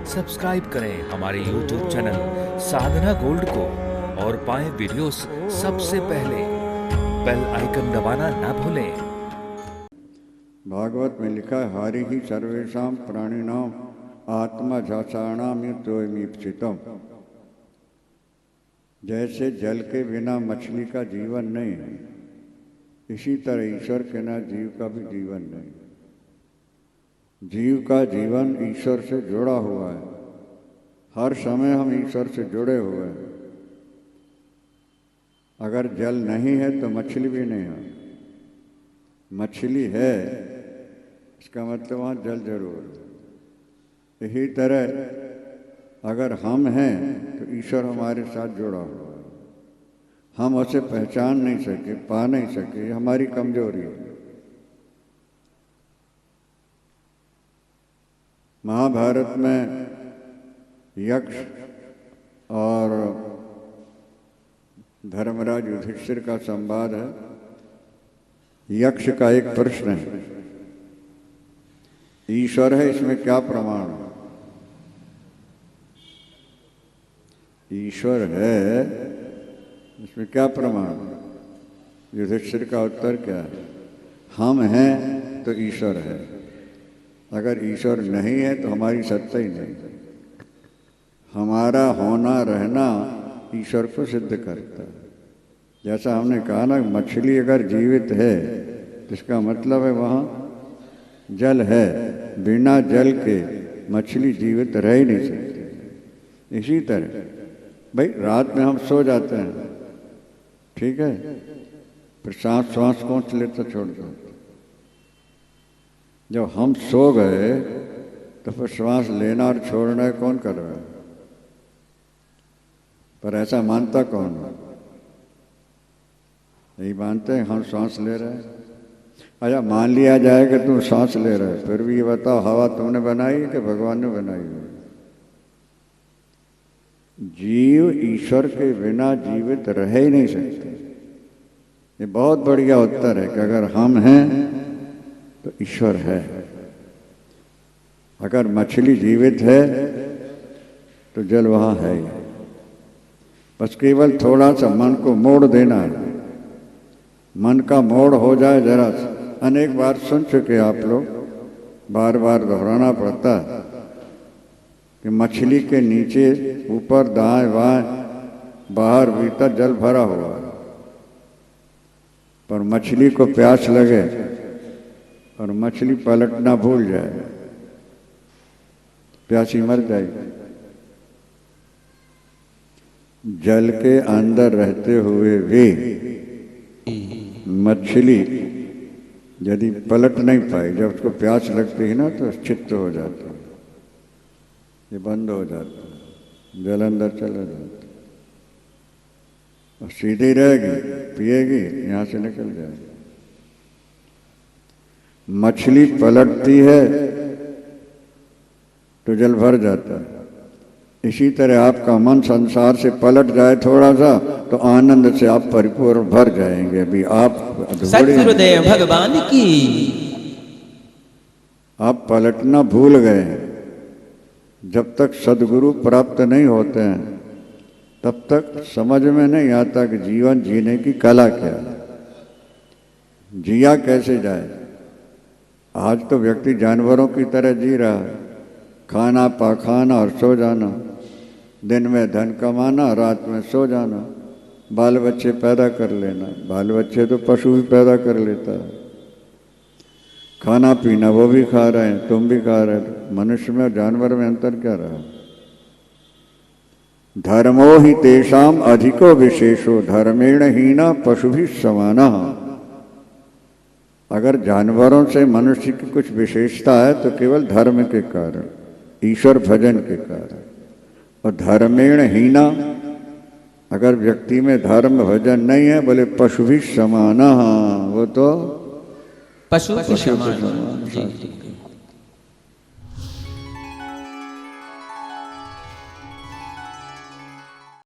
Subscribe करें हमारे YouTube channel साधना gold को और पाएं वीडियोस सबसे पहले। बेल आइकन दबाना ना भूलें। भागवत में लिखा है, हारि ही सर्वेषां प्राणिनां आत्मा झाषाणाम्युतोमीप्सितम्। जैसे जल के बिना मछली का जीवन नहीं है, इसी तरह ईश्वर के बिना जीव का भी जीवन नहीं। जीव का जीवन ईश्वर से जुड़ा हुआ है। हर समय हम ईश्वर से जुड़े हुए हैं। अगर जल नहीं है तो मछली भी नहीं है। मछली है इसका मतलब वहाँ जल जरूर है। इसी तरह अगर हम हैं तो ईश्वर हमारे साथ जुड़ा हुआ है। हम उसे पहचान नहीं सके, पा नहीं सके, ये हमारी कमजोरी है। महाभारत में यक्ष और धर्मराज युधिष्ठिर का संवाद है। यक्ष का एक प्रश्न है, ईश्वर है इसमें क्या प्रमाण है? ईश्वर है इसमें क्या प्रमाण है? युधिष्ठिर का उत्तर क्या है? हम हैं तो ईश्वर है। अगर ईश्वर नहीं है तो हमारी सत्ता ही नहीं। हमारा होना रहना ईश्वर को सिद्ध करता है। जैसा हमने कहा ना, मछली अगर जीवित है तो इसका मतलब है वहाँ जल है। बिना जल के मछली जीवित रह ही नहीं सकती। इसी तरह भाई रात में हम सो जाते हैं, ठीक है, फिर सांस कौन लेता छोड़ दो। जब हम सो गए तो फिर श्वास लेना और छोड़ना कौन कर रहा है? पर ऐसा मानता कौन है? यही मानते हैं हम सांस ले रहे हैं। अच्छा, मान लिया जाए कि तुम सांस ले रहे हो, फिर भी ये बताओ हवा तुमने बनाई कि भगवान ने बनाई है? जीव ईश्वर के बिना जीवित रह ही नहीं सकते। ये बहुत बढ़िया उत्तर है कि अगर हम हैं तो ईश्वर है। अगर मछली जीवित है तो जल वहाँ है ही। बस केवल थोड़ा सा मन को मोड़ देना है। मन का मोड़ हो जाए जरा सा। अनेक बार सुन चुके आप लोग, बार बार दोहराना पड़ता है कि मछली के नीचे ऊपर दाएं बाएं बाहर भीतर जल भरा हुआ है। पर मछली को प्यास लगे और मछली पलटना भूल जाए, प्यासी मर जाएगी। जल के अंदर रहते हुए भी मछली यदि पलट नहीं पाई, जब उसको प्यास लगती है ना तो चित्त हो जाता है, ये बंद हो जाता है, जल अंदर चला जाता है और सीधी रहेगी, पिएगी, यहाँ से निकल जाएगी। मछली पलटती है तो जल भर जाता है। इसी तरह आपका मन संसार से पलट जाए थोड़ा सा तो आनंद से आप परिपूर्ण भर जाएंगे। अभी आप सद्गुरुदेव भगवान की। आप पलटना भूल गए। जब तक सद्गुरु प्राप्त नहीं होते हैं तब तक समझ में नहीं आता कि जीवन जीने की कला क्या है, जिया कैसे जाए। आज तो व्यक्ति जानवरों की तरह जी रहा है, खाना पाखाना और सो जाना, दिन में धन कमाना, रात में सो जाना, बाल बच्चे पैदा कर लेना। बाल बच्चे तो पशु भी पैदा कर लेता है। खाना पीना वो भी खा रहे हैं, तुम भी खा रहे हो। मनुष्य में और जानवर में अंतर क्या रहा? धर्मो ही तेषाम अधिको विशेषो धर्मेण हीना पशु भी समाना। अगर जानवरों से मनुष्य की कुछ विशेषता है तो केवल धर्म के कारण, ईश्वर भजन के कारण। और धर्मेण हीना, अगर व्यक्ति में धर्म भजन नहीं है, बोले पशु भी समाना, वो तो पशु के समान।